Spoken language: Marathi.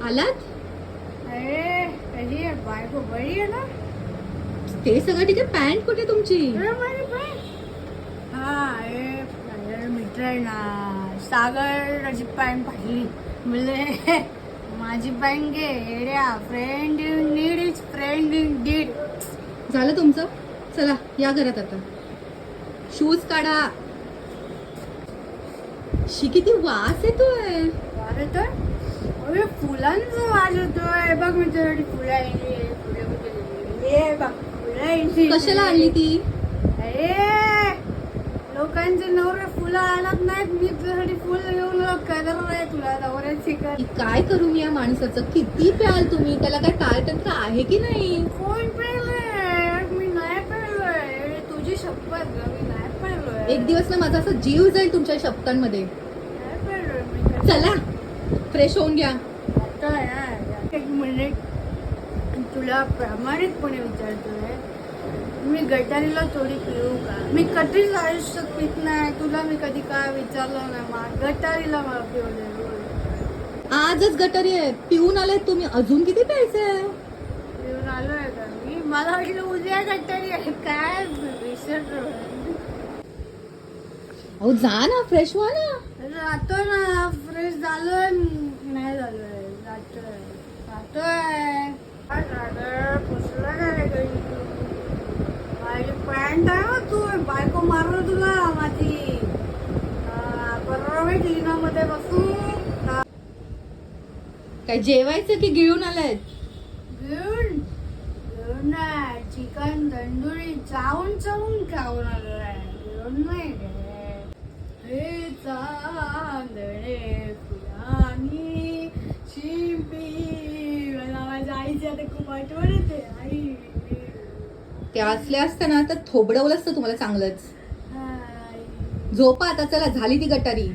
आलात? अरे कधी आहे बायको बरी आहे ना? ते सगळं ठीक आहे, पॅन्ट कुठे तुमची? माझी बहीण हा माझा मित्र आहे ना सागरची पॅन्ट पाहिली म्हणजे माझी पॅन्ट घे येड्या friend in need is friend in deed. झालं तुमचं? चला या घरात आता. शूज काढा. शी किती वास येतोय. येतोय अरे फुलांचा वास येतोय बघ मी तुझ्यासाठी फुलं आणली फुले कुठे ये बघ फुलं आणली. कशाला आणली ती? अरे लोकांचे नवरे फुलं आणत नाहीत मी तुझ्यासाठी फुल घेऊन कदर नाही तुला नवऱ्याची कर. की काय करू मी या माणसाचं? किती प्याल तुम्ही? त्याला काय कार्यतंत्र आहे की नाही? कोण पेलोय मी नाही पेलोय तुझी शपथ ग मी नाही पेलोय. एक दिवस ना माझा असा जीव जाईल तुमच्या शब्दांमध्ये. नाही पेलोय मी. चला फ्रेश होऊन घ्या. आता आहे एक मिनिट तुला प्रामाणिकपणे विचारतोय मी गटारीला थोडी पिऊ का? मी कधीच आयुष्यात पित नाही तुला मी कधी काय विचारलं नाही गटारीला मला पिऊ दे. आजच गटारी आहे, पिऊन आले तुम्ही, अजून किती प्यायचंय? पिऊन आलोय का मी? मला वाटलं उद्या गटारी आहे काय विसरलो. अहो जा ना, फ्रेश व्हा ना. जातो ना फ्रेश झालोय नाही झालोय जातोय पुसलं काय घरी माझी पॅन्ट आहे हो तू बायको मारलं तुला माझी बरोबर भेटली ना मध्ये बसून काय जेवायचं की गिळून आलाय? घेऊन घेऊन नाही चिकन तंदुरी चावून चावून खाऊन आलोय घेऊन नाही हे चांदणे फुलांनी शिंपी मला माझ्या आईची आता खूप आठवण येते आई. ते असले असतं ना तर थोबडवलं असतं तुम्हाला चांगलंच. आई. झोपा आता, चला झाली ती गटारी.